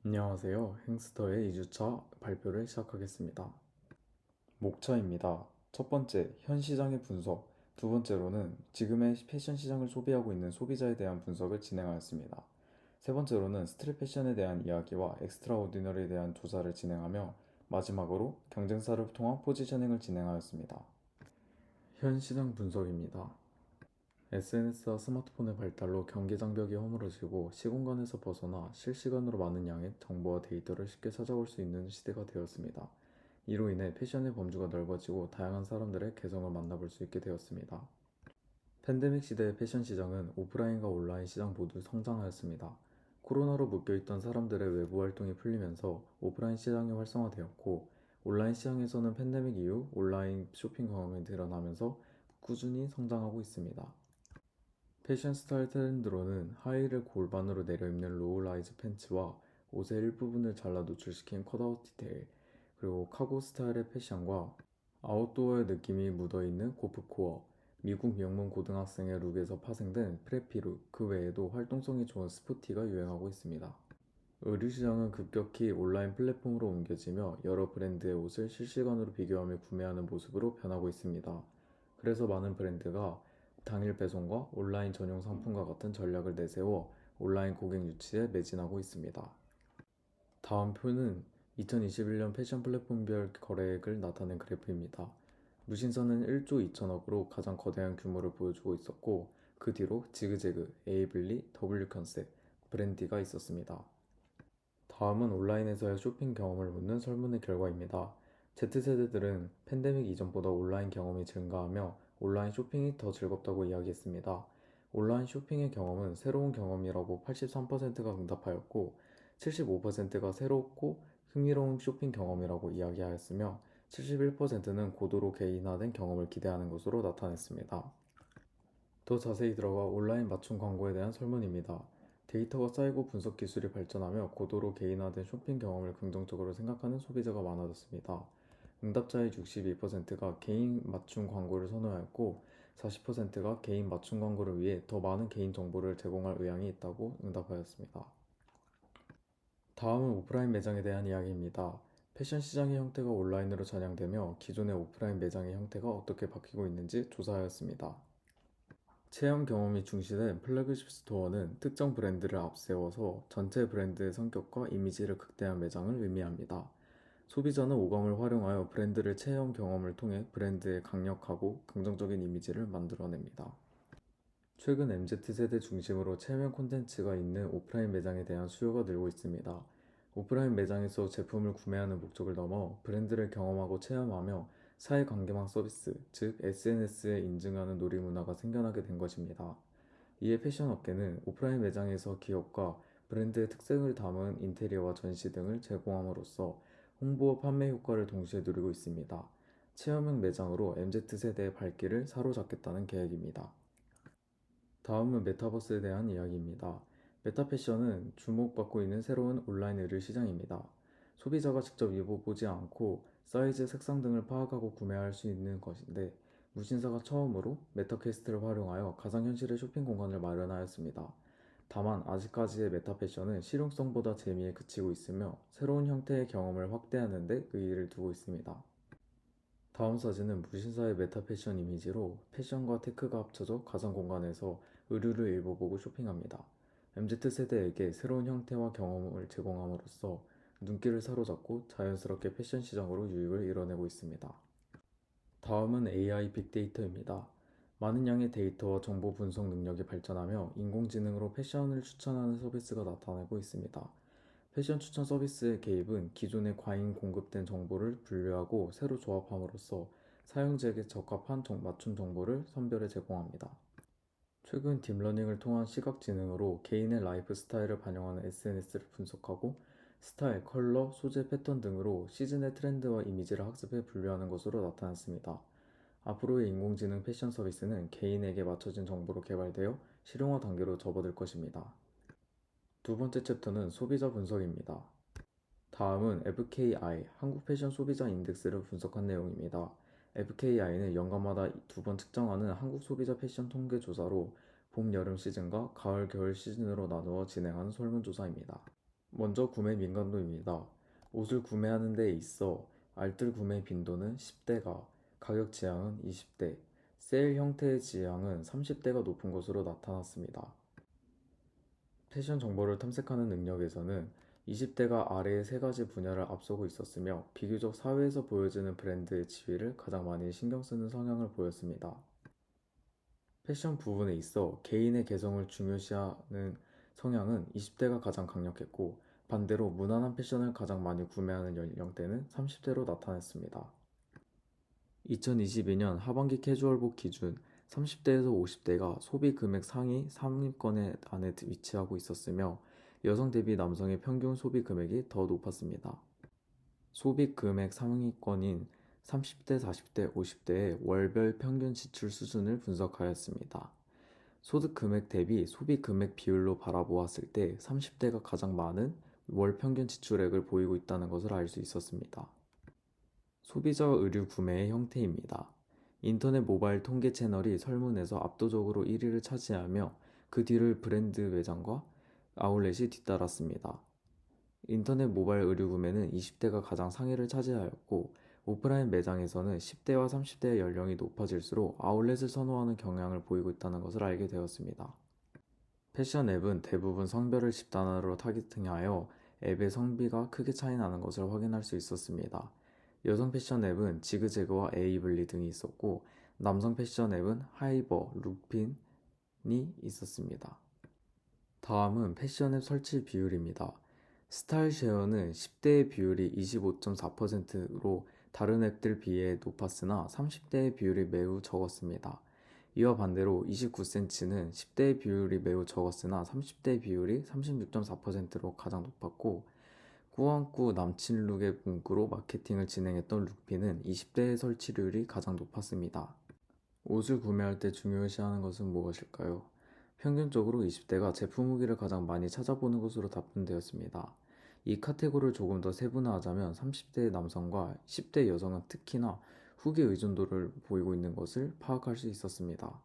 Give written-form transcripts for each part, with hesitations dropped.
안녕하세요. 행스터의 2주차 발표를 시작하겠습니다. 목차입니다. 첫 번째, 현 시장의 분석. 두 번째로는 지금의 패션 시장을 소비하고 있는 소비자에 대한 분석을 진행하였습니다. 세 번째로는 스트릿 패션에 대한 이야기와 엑스트라오디너리에 대한 조사를 진행하며 마지막으로 경쟁사를 통한 포지셔닝을 진행하였습니다. 현 시장 분석입니다. SNS와 스마트폰의 발달로 경계 장벽이 허물어지고 시공간에서 벗어나 실시간으로 많은 양의 정보와 데이터를 쉽게 찾아올 수 있는 시대가 되었습니다. 이로 인해 패션의 범주가 넓어지고 다양한 사람들의 개성을 만나볼 수 있게 되었습니다. 팬데믹 시대의 패션 시장은 오프라인과 온라인 시장 모두 성장하였습니다. 코로나로 묶여있던 사람들의 외부 활동이 풀리면서 오프라인 시장이 활성화되었고, 온라인 시장에서는 팬데믹 이후 온라인 쇼핑 경험이 늘어나면서 꾸준히 성장하고 있습니다. 패션 스타일 트렌드로는 하의를 골반으로 내려입는 로우 라이즈 팬츠와 옷의 일부분을 잘라 노출시킨 컷아웃 디테일, 그리고 카고 스타일의 패션과 아웃도어의 느낌이 묻어있는 고프코어, 미국 명문 고등학생의 룩에서 파생된 프레피 룩, 그 외에도 활동성이 좋은 스포티가 유행하고 있습니다. 의류 시장은 급격히 온라인 플랫폼으로 옮겨지며 여러 브랜드의 옷을 실시간으로 비교하며 구매하는 모습으로 변하고 있습니다. 그래서 많은 브랜드가 당일 배송과 온라인 전용 상품과 같은 전략을 내세워 온라인 고객 유치에 매진하고 있습니다. 다음 표는 2021년 패션 플랫폼별 거래액을 나타낸 그래프입니다. 무신사는 1조 2천억으로 가장 거대한 규모를 보여주고 있었고, 그 뒤로 지그재그, 에이블리, W컨셉, 브랜디가 있었습니다. 다음은 온라인에서의 쇼핑 경험을 묻는 설문의 결과입니다. Z세대들은 팬데믹 이전보다 온라인 경험이 증가하며 온라인 쇼핑이 더 즐겁다고 이야기했습니다. 온라인 쇼핑의 경험은 새로운 경험이라고 83%가 응답하였고, 75%가 새롭고 흥미로운 쇼핑 경험이라고 이야기하였으며, 71%는 고도로 개인화된 경험을 기대하는 것으로 나타냈습니다. 더 자세히 들어가 온라인 맞춤 광고에 대한 설문입니다. 데이터가 쌓이고 분석 기술이 발전하며 고도로 개인화된 쇼핑 경험을 긍정적으로 생각하는 소비자가 많아졌습니다. 응답자의 62%가 개인 맞춤 광고를 선호하였고, 40%가 개인 맞춤 광고를 위해 더 많은 개인 정보를 제공할 의향이 있다고 응답하였습니다. 다음은 오프라인 매장에 대한 이야기입니다. 패션 시장의 형태가 온라인으로 전향되며 기존의 오프라인 매장의 형태가 어떻게 바뀌고 있는지 조사하였습니다. 체험 경험이 중시된 플래그십 스토어는 특정 브랜드를 앞세워서 전체 브랜드의 성격과 이미지를 극대화한 매장을 의미합니다. 소비자는 오감을 활용하여 브랜드를 체험 경험을 통해 브랜드의 강력하고 긍정적인 이미지를 만들어냅니다. 최근 MZ세대 중심으로 체험 콘텐츠가 있는 오프라인 매장에 대한 수요가 늘고 있습니다. 오프라인 매장에서 제품을 구매하는 목적을 넘어 브랜드를 경험하고 체험하며 사회관계망 서비스, 즉 SNS에 인증하는 놀이문화가 생겨나게 된 것입니다. 이에 패션 업계는 오프라인 매장에서 기업과 브랜드의 특색을 담은 인테리어와 전시 등을 제공함으로써 홍보와 판매 효과를 동시에 누리고 있습니다. 체험형 매장으로 MZ세대의 발길을 사로잡겠다는 계획입니다. 다음은 메타버스에 대한 이야기입니다. 메타패션은 주목받고 있는 새로운 온라인 의류 시장입니다. 소비자가 직접 입어보지 않고 사이즈, 색상 등을 파악하고 구매할 수 있는 것인데, 무신사가 처음으로 메타퀘스트를 활용하여 가상현실의 쇼핑 공간을 마련하였습니다. 다만 아직까지의 메타패션은 실용성보다 재미에 그치고 있으며 새로운 형태의 경험을 확대하는 데 의의를 두고 있습니다. 다음 사진은 무신사의 메타 패션 이미지로 패션과 테크가 합쳐져 가상 공간에서 의류를 입어보고 쇼핑합니다. MZ세대에게 새로운 형태와 경험을 제공함으로써 눈길을 사로잡고 자연스럽게 패션 시장으로 유입을 이뤄내고 있습니다. 다음은 AI 빅데이터입니다. 많은 양의 데이터와 정보 분석 능력이 발전하며 인공지능으로 패션을 추천하는 서비스가 나타나고 있습니다. 패션 추천 서비스의 개입은 기존의 과잉 공급된 정보를 분류하고 새로 조합함으로써 사용자에게 적합한 맞춤 정보를 선별해 제공합니다. 최근 딥러닝을 통한 시각지능으로 개인의 라이프 스타일을 반영하는 SNS를 분석하고 스타일, 컬러, 소재 패턴 등으로 시즌의 트렌드와 이미지를 학습해 분류하는 것으로 나타났습니다. 앞으로의 인공지능 패션 서비스는 개인에게 맞춰진 정보로 개발되어 실용화 단계로 접어들 것입니다. 두 번째 챕터는 소비자 분석입니다. 다음은 FKI, 한국 패션 소비자 인덱스를 분석한 내용입니다. FKI는 연간마다 두 번 측정하는 한국 소비자 패션 통계 조사로 봄, 여름 시즌과 가을, 겨울 시즌으로 나누어 진행하는 설문조사입니다. 먼저 구매 민감도입니다. 옷을 구매하는 데 있어 알뜰 구매 빈도는 10대가, 가격 지향은 20대, 세일 형태의 지향은 30대가 높은 것으로 나타났습니다. 패션 정보를 탐색하는 능력에서는 20대가 아래의 세 가지 분야를 앞서고 있었으며 비교적 사회에서 보여지는 브랜드의 지위를 가장 많이 신경 쓰는 성향을 보였습니다. 패션 부분에 있어 개인의 개성을 중요시하는 성향은 20대가 가장 강력했고 반대로 무난한 패션을 가장 많이 구매하는 연령대는 30대로 나타났습니다. 2022년 하반기 캐주얼복 기준 30대에서 50대가 소비 금액 상위 3위권 안에 위치하고 있었으며 여성 대비 남성의 평균 소비 금액이 더 높았습니다. 소비 금액 상위권인 30대, 40대, 50대의 월별 평균 지출 수준을 분석하였습니다. 소득 금액 대비 소비 금액 비율로 바라보았을 때 30대가 가장 많은 월 평균 지출액을 보이고 있다는 것을 알 수 있었습니다. 소비자 의류 구매의 형태입니다. 인터넷 모바일 통계 채널이 설문에서 압도적으로 1위를 차지하며 그 뒤를 브랜드 매장과 아울렛이 뒤따랐습니다. 인터넷 모바일 의류 구매는 20대가 가장 상위를 차지하였고 오프라인 매장에서는 10대와 30대의 연령이 높아질수록 아울렛을 선호하는 경향을 보이고 있다는 것을 알게 되었습니다. 패션 앱은 대부분 성별을 집단으로 타깃팅하여 앱의 성비가 크게 차이 나는 것을 확인할 수 있었습니다. 여성 패션 앱은 지그재그와 에이블리 등이 있었고 남성 패션 앱은 하이버, 룩핀이 있었습니다. 다음은 패션 앱 설치 비율입니다. 스타일쉐어는 10대의 비율이 25.4%로 다른 앱들 비해 높았으나 30대의 비율이 매우 적었습니다. 이와 반대로 29cm는 10대의 비율이 매우 적었으나 30대의 비율이 36.4%로 가장 높았고 꾸안꾸 남친 룩의 문구로 마케팅을 진행했던 룩피는 20대의 설치율이 가장 높았습니다. 옷을 구매할 때 중요시하는 것은 무엇일까요? 평균적으로 20대가 제품 후기를 가장 많이 찾아보는 것으로 답변되었습니다. 이 카테고리를 조금 더 세분화하자면 30대 남성과 10대 여성은 특히나 후기 의존도를 보이고 있는 것을 파악할 수 있었습니다.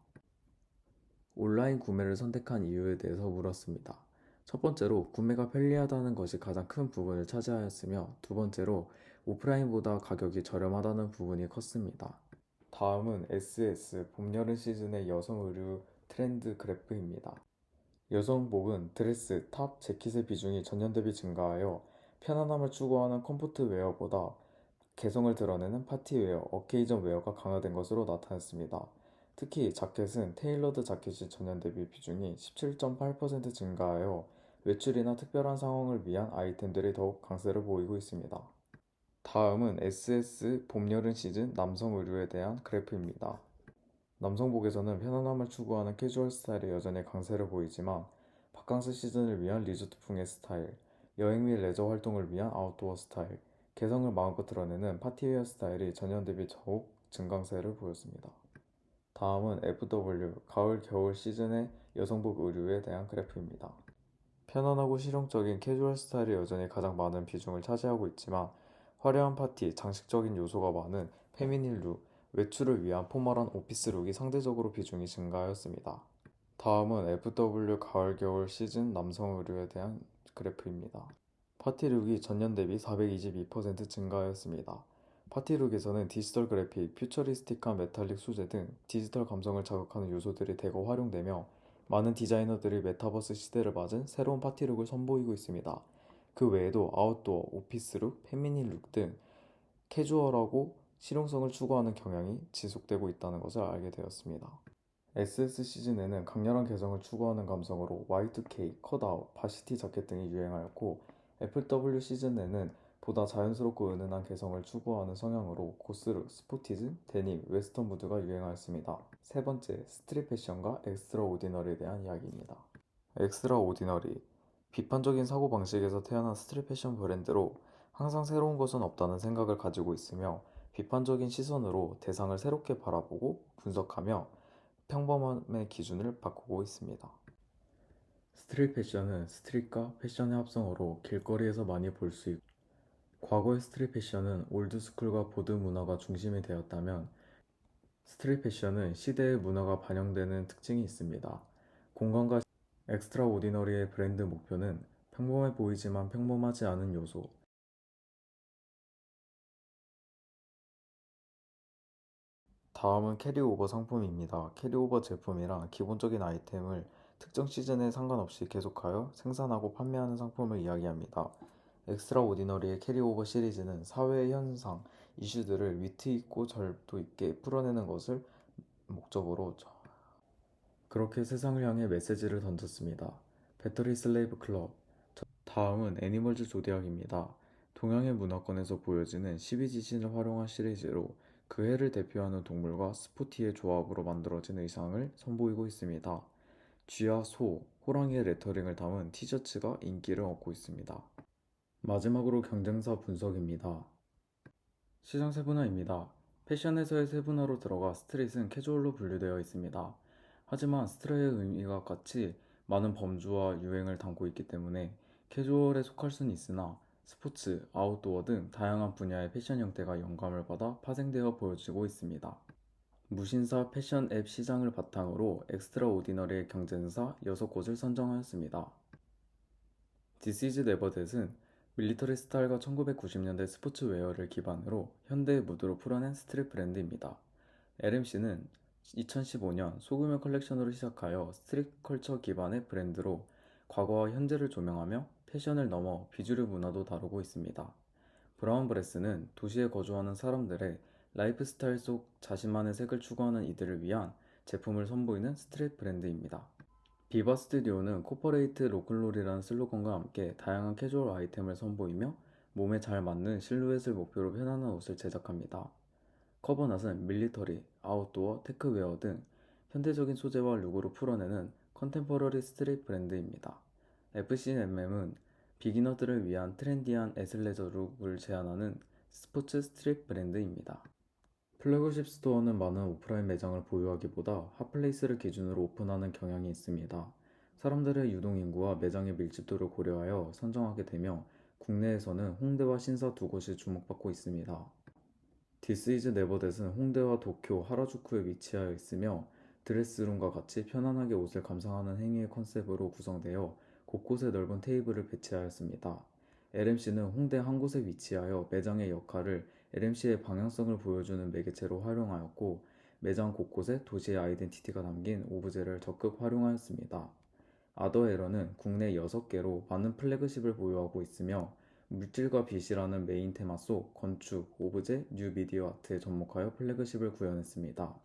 온라인 구매를 선택한 이유에 대해서 물었습니다. 첫 번째로 구매가 편리하다는 것이 가장 큰 부분을 차지하였으며 두 번째로 오프라인보다 가격이 저렴하다는 부분이 컸습니다. 다음은 SS 봄, 여름 시즌의 여성 의류 트렌드 그래프입니다. 여성복은 드레스, 탑, 재킷의 비중이 전년 대비 증가하여 편안함을 추구하는 컴포트 웨어보다 개성을 드러내는 파티웨어, 어케이전 웨어가 강화된 것으로 나타났습니다. 특히 자켓은 테일러드 자켓이 전년 대비 비중이 17.8% 증가하여 외출이나 특별한 상황을 위한 아이템들이 더욱 강세를 보이고 있습니다. 다음은 SS 봄, 여름 시즌 남성 의류에 대한 그래프입니다. 남성복에서는 편안함을 추구하는 캐주얼 스타일이 여전히 강세를 보이지만 바캉스 시즌을 위한 리조트풍의 스타일, 여행 및 레저 활동을 위한 아웃도어 스타일, 개성을 마음껏 드러내는 파티웨어 스타일이 전년 대비 더욱 증강세를 보였습니다. 다음은 FW 가을 겨울 시즌의 여성복 의류에 대한 그래프입니다. 편안하고 실용적인 캐주얼 스타일이 여전히 가장 많은 비중을 차지하고 있지만 화려한 파티, 장식적인 요소가 많은 페미닐 룩, 외출을 위한 포멀한 오피스 룩이 상대적으로 비중이 증가하였습니다. 다음은 FW 가을 겨울 시즌 남성 의류에 대한 그래프입니다. 파티룩이 전년 대비 422% 증가하였습니다. 파티룩에서는 디지털 그래픽, 퓨처리스틱한 메탈릭 소재 등 디지털 감성을 자극하는 요소들이 대거 활용되며 많은 디자이너들이 메타버스 시대를 맞은 새로운 파티룩을 선보이고 있습니다. 그 외에도 아웃도어, 오피스룩, 페미닌룩 등 캐주얼하고 실용성을 추구하는 경향이 지속되고 있다는 것을 알게 되었습니다. SS 시즌에는 강렬한 개성을 추구하는 감성으로 Y2K, 컷아웃, 바시티 자켓 등이 유행하였고 FW 시즌에는 보다 자연스럽고 은은한 개성을 추구하는 성향으로 고스룩, 스포티즘, 데님, 웨스턴 무드가 유행하였습니다. 세 번째, 스트릿 패션과 엑스트라 오디너리에 대한 이야기입니다. 엑스트라 오디너리, 비판적인 사고방식에서 태어난 스트릿 패션 브랜드로 항상 새로운 것은 없다는 생각을 가지고 있으며 비판적인 시선으로 대상을 새롭게 바라보고 분석하며 평범함의 기준을 바꾸고 있습니다. 스트릿 패션은 스트릿과 패션의 합성어로 길거리에서 많이 볼 수 있고 과거의 스트릿 패션은 올드스쿨과 보드 문화가 중심이 되었다면 스트릿 패션은 시대의 문화가 반영되는 특징이 있습니다. 공간과 엑스트라오디너리의 브랜드 목표는 평범해 보이지만 평범하지 않은 요소. 다음은 캐리오버 상품입니다. 캐리오버 제품이란 기본적인 아이템을 특정 시즌에 상관없이 계속하여 생산하고 판매하는 상품을 이야기합니다. 엑스트라 오디너리의 캐리오버 시리즈는 사회의 현상, 이슈들을 위트 있고 절도 있게 풀어내는 것을 목적으로 그렇게 세상을 향해 메시지를 던졌습니다. 배터리 슬레이브 클럽. 다음은 애니멀즈 조디악입니다. 동양의 문화권에서 보여지는 12지신을 활용한 시리즈로 그 해를 대표하는 동물과 스포티의 조합으로 만들어진 의상을 선보이고 있습니다. 쥐와 소, 호랑이의 레터링을 담은 티셔츠가 인기를 얻고 있습니다. 마지막으로 경쟁사 분석입니다. 시장 세분화입니다. 패션에서의 세분화로 들어가 스트릿은 캐주얼로 분류되어 있습니다. 하지만 스트릿의 의미가 같이 많은 범주와 유행을 담고 있기 때문에 캐주얼에 속할 수는 있으나 스포츠, 아웃도어 등 다양한 분야의 패션 형태가 영감을 받아 파생되어 보여지고 있습니다. 무신사 패션 앱 시장을 바탕으로 엑스트라 오디너리의 경쟁사 6곳을 선정하였습니다. This is Never That은 밀리터리 스타일과 1990년대 스포츠웨어를 기반으로 현대의 무드로 풀어낸 스트릿 브랜드입니다. LMC는 2015년 소규모 컬렉션으로 시작하여 스트릿 컬처 기반의 브랜드로 과거와 현재를 조명하며 패션을 넘어 비주류 문화도 다루고 있습니다. 브라운 브레스는 도시에 거주하는 사람들의 라이프 스타일 속 자신만의 색을 추구하는 이들을 위한 제품을 선보이는 스트릿 브랜드입니다. 비바 스튜디오는 코퍼레이트 로큰롤이라는 슬로건과 함께 다양한 캐주얼 아이템을 선보이며 몸에 잘 맞는 실루엣을 목표로 편안한 옷을 제작합니다. 커버낫은 밀리터리, 아웃도어, 테크웨어 등 현대적인 소재와 룩으로 풀어내는 컨템퍼러리 스트릿 브랜드입니다. FCMM은 비기너들을 위한 트렌디한 애슬레저 룩을 제안하는 스포츠 스트릿 브랜드입니다. 플래그십 스토어는 많은 오프라인 매장을 보유하기보다 핫플레이스를 기준으로 오픈하는 경향이 있습니다. 사람들의 유동인구와 매장의 밀집도를 고려하여 선정하게 되며 국내에서는 홍대와 신사 두 곳이 주목받고 있습니다. 디스 이즈 네버댓은 홍대와 도쿄, 하라주쿠에 위치하여 있으며 드레스룸과 같이 편안하게 옷을 감상하는 행위의 컨셉으로 구성되어 곳곳에 넓은 테이블을 배치하였습니다. LMC는 홍대 한 곳에 위치하여 매장의 역할을 LMC의 방향성을 보여주는 매개체로 활용하였고 매장 곳곳에 도시의 아이덴티티가 담긴 오브제를 적극 활용하였습니다. 아더에러는 국내 6개로 많은 플래그십을 보유하고 있으며 물질과 빛이라는 메인 테마 속 건축, 오브제, 뉴 미디어 아트에 접목하여 플래그십을 구현했습니다.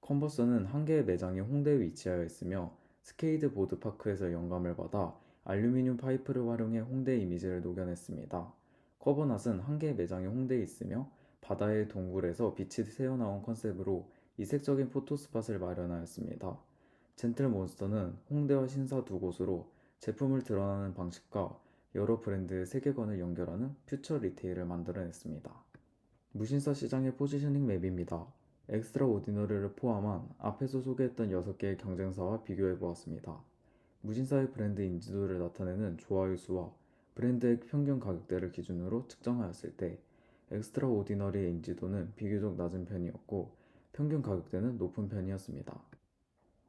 컨버스는 한 개의 매장이 홍대에 위치하여 있으며 스케이트 보드 파크에서 영감을 받아 알루미늄 파이프를 활용해 홍대 이미지를 녹여냈습니다. 커버낫은 한 개의 매장이 홍대에 있으며 바다의 동굴에서 빛이 새어나온 컨셉으로 이색적인 포토스팟을 마련하였습니다. 젠틀몬스터는 홍대와 신사 두 곳으로 제품을 드러나는 방식과 여러 브랜드의 세계관을 연결하는 퓨처 리테일을 만들어냈습니다. 무신사 시장의 포지셔닝 맵입니다. 엑스트라 오디너리를 포함한 앞에서 소개했던 6개의 경쟁사와 비교해보았습니다. 무신사의 브랜드 인지도를 나타내는 좋아요 수와 브랜드의 평균 가격대를 기준으로 측정하였을 때 엑스트라 오디너리의 인지도는 비교적 낮은 편이었고 평균 가격대는 높은 편이었습니다.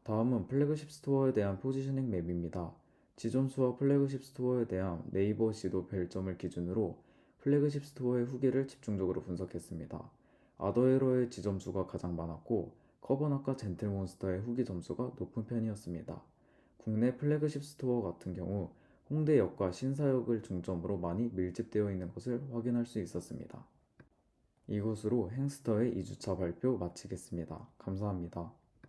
다음은 플래그십 스토어에 대한 포지셔닝 맵입니다. 지점수와 플래그십 스토어에 대한 네이버 지도 별점을 기준으로 플래그십 스토어의 후기를 집중적으로 분석했습니다. 아더에러의 지점수가 가장 많았고 커버낫과 젠틀몬스터의 후기 점수가 높은 편이었습니다. 국내 플래그십 스토어 같은 경우 홍대역과 신사역을 중점으로 많이 밀집되어 있는 것을 확인할 수 있었습니다. 이것으로 행스터의 2주차 발표 마치겠습니다. 감사합니다.